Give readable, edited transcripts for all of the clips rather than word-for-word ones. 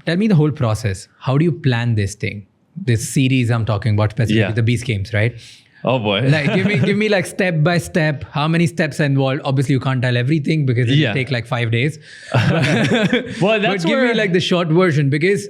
tell me the whole process. How do you plan this thing? This series I'm talking about specifically, the Beast Games, right? Oh boy. Like give me like step by step, how many steps are involved. Obviously you can't tell everything because it will take like 5 days. Well, that's but give me like the short version because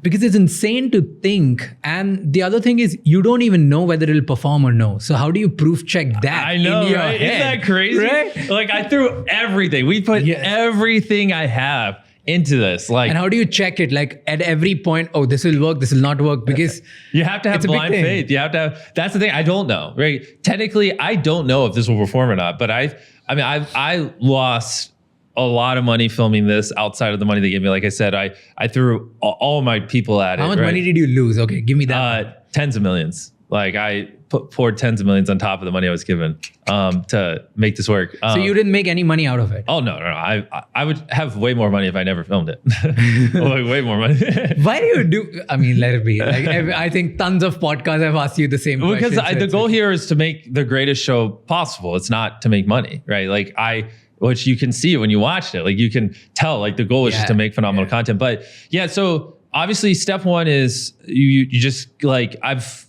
it's insane to think. And the other thing is you don't even know whether it'll perform or no. So how do you proof check that? I know, in your right? head, Isn't that crazy? Right? Like I threw everything. We put everything I have into this. Like, and how do you check it? Like at every point, oh, this will work, this will not work, because you have to have blind faith. You have to have, that's the thing. I don't know, right? Technically, I don't know if this will perform or not, but I lost a lot of money filming this outside of the money they gave me. Like I said, I threw all my people at it. How much money did you lose? Okay, give me that. Tens of millions. Like I poured tens of millions on top of the money I was given to make this work. So you didn't make any money out of it? Oh no. I would have way more money if I never filmed it. way more money. Why do you do? I mean, let it be. Like I think tons of podcasts have asked you the same question. Because the goal here is to make the greatest show possible. It's not to make money, right? Like which you can see when you watched it. Like you can tell. Like the goal is just to make phenomenal content. But yeah, so obviously step one is you just like I've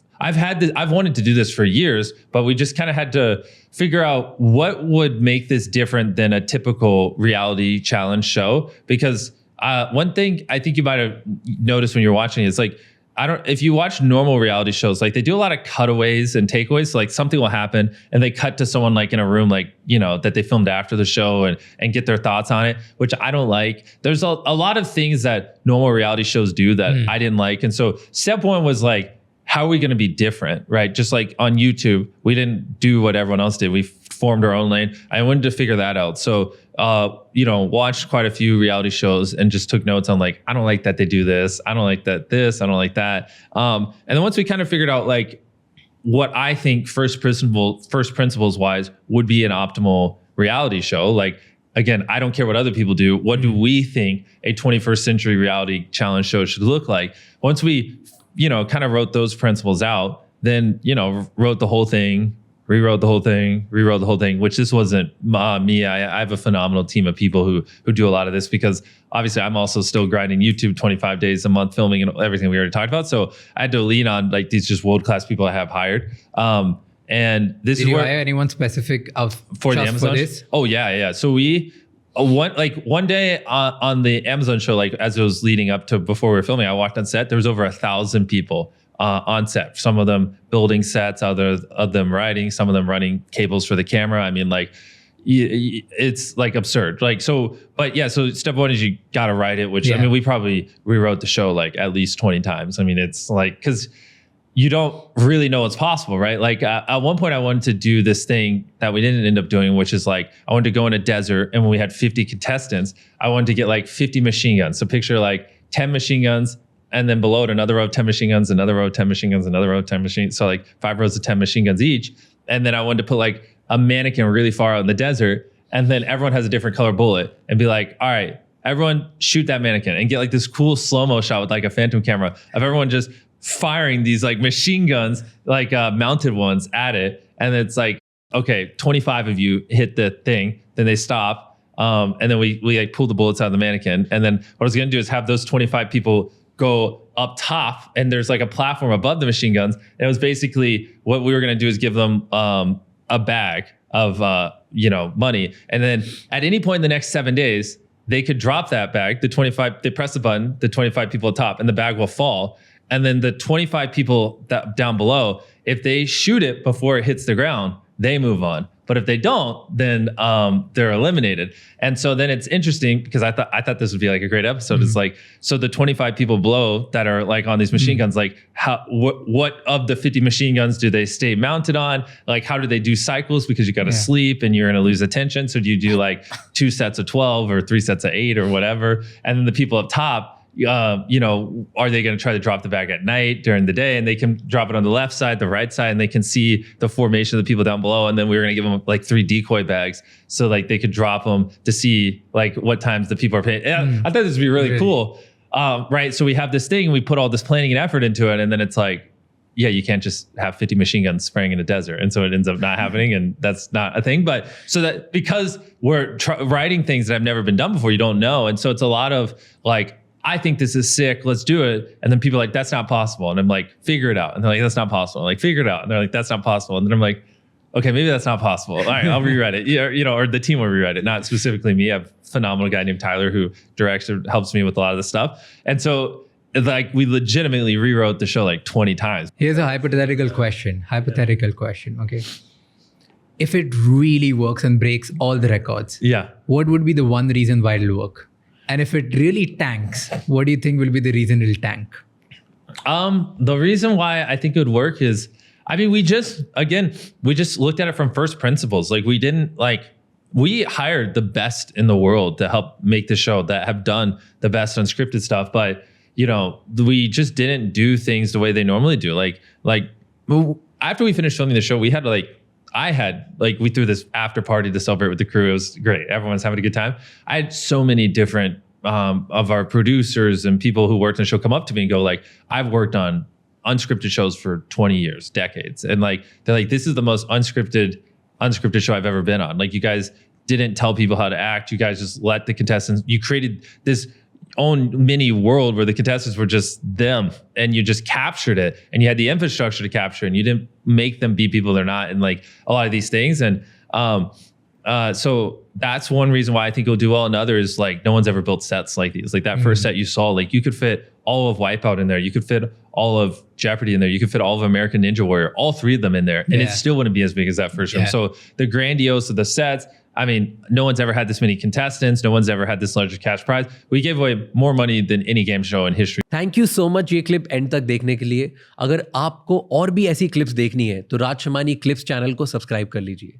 wanted to do this for years, but we just kind of had to figure out what would make this different than a typical reality challenge show. Because one thing I think you might have noticed when you're watching it is like, if you watch normal reality shows, like they do a lot of cutaways and takeaways. So like something will happen and they cut to someone like in a room, like, you know, that they filmed after the show and get their thoughts on it, which I don't like. There's a lot of things that normal reality shows do that I didn't like. And so step one was like, how are we going to be different, right? Just like on YouTube, we didn't do what everyone else did. We formed our own lane. I wanted to figure that out. So, watched quite a few reality shows and just took notes on like, I don't like that they do this. I don't like that this. I don't like that. And then once we kind of figured out like what I think first principles wise would be an optimal reality show, like, again, I don't care what other people do. What do we think a 21st century reality challenge show should look like? Once we kind of wrote those principles out, then, wrote the whole thing, rewrote the whole thing, which this wasn't me. I have a phenomenal team of people who do a lot of this because obviously I'm also still grinding YouTube 25 days a month, filming and everything we already talked about. So I had to lean on like these just world-class people I have hired. And this Did is you where hire anyone specific for the Amazon. For this? Oh yeah. So we, one day on the Amazon show, like as it was leading up to before we were filming, I walked on set. There was over 1,000 people on set. Some of them building sets, other of them writing, some of them running cables for the camera. I mean, like it's like absurd. Like so, but yeah. So step one is you got to write it. Which I mean, we probably rewrote the show like at least 20 times. I mean, it's like because you don't really know what's possible, right? Like at one point I wanted to do this thing that we didn't end up doing, which is like, I wanted to go in a desert and when we had 50 contestants, I wanted to get like 50 machine guns. So picture like 10 machine guns and then below it another row of 10 machine guns, another row of 10 machine guns, another row of 10 machine. So like 5 rows of 10 machine guns each. And then I wanted to put like a mannequin really far out in the desert. And then everyone has a different color bullet and be like, all right, everyone shoot that mannequin and get like this cool slow-mo shot with like a phantom camera of everyone just firing these like machine guns, like mounted ones at it. And it's like, okay, 25 of you hit the thing, then they stop. And then we like pull the bullets out of the mannequin. And then what I was going to do is have those 25 people go up top and there's like a platform above the machine guns. And it was basically what we were going to do is give them a bag of, money. And then at any point in the next 7 days, they could drop that bag, they press the button, the 25 people at top and the bag will fall. And then the 25 people down below, if they shoot it before it hits the ground, they move on. But if they don't, then they're eliminated. And so then it's interesting because I thought this would be like a great episode. Mm-hmm. It's like, so the 25 people below that are like on these machine guns, like what of the 50 machine guns do they stay mounted on? Like how do they do cycles? Because you got to sleep and you're going to lose attention. So do you do like 2 sets of 12 or 3 sets of 8 or whatever? And then the people up top, are they going to try to drop the bag at night during the day and they can drop it on the left side, the right side, and they can see the formation of the people down below. And then we were going to give them like 3 decoy bags so like they could drop them to see like what times the people are paying. I thought this would be really cool. Right. So we have this thing and we put all this planning and effort into it. And then it's like, yeah, you can't just have 50 machine guns spraying in a desert. And so it ends up not happening. And that's not a thing. But so that because we're writing things that have never been done before, you don't know. And so it's a lot of like, I think this is sick. Let's do it. And then people are like, that's not possible. And I'm like, figure it out. And they're like, that's not possible. I'm like, figure it out. And they're like, that's not possible. And then I'm like, okay, maybe that's not possible. All right, I'll rewrite it. Yeah, you know, or the team will rewrite it. Not specifically me. I have a phenomenal guy named Tyler who directs or helps me with a lot of the stuff. And so like we legitimately rewrote the show like 20 times. Here's a hypothetical question. Okay. If it really works and breaks all the records, Yeah. what would be the one reason why it'll work? And if it really tanks, what do you think will be the reason it'll tank? The reason why I think it would work is, I mean, we just looked at it from first principles. Like we hired the best in the world to help make the show, that have done the best unscripted stuff. But, you know, we just didn't do things the way they normally do. Like after we finished filming the show, we threw this after party to celebrate with the crew. It was great. Everyone's having a good time. I had so many different of our producers and people who worked on the show come up to me and go like, I've worked on unscripted shows for 20 years, decades. And like, they're like, this is the most unscripted show I've ever been on. Like, you guys didn't tell people how to act. You guys just let the contestants, you created this own mini world where the contestants were just them, and you just captured it, and you had the infrastructure to capture, and you didn't make them be people they're not, and like a lot of these things. And so that's one reason why I think it'll do well. Another is like, no one's ever built sets like these. Like that first set you saw, like you could fit all of Wipeout in there. You could fit all of Jeopardy in there. You could fit all of American Ninja Warrior, all three of them in there. And it still wouldn't be as big as that first room. So the grandiose of the sets, I mean, no one's ever had this many contestants. No one's ever had this large cash prize. We gave away more money than any game show in history. Thank you so much ये clip and तक देखने के लिए. अगर आपको और भी ऐसी क्लिप्स देखनी है तो राज शमानी क्लिप्स चैनल को सब्सक्राइब कर लीजिए.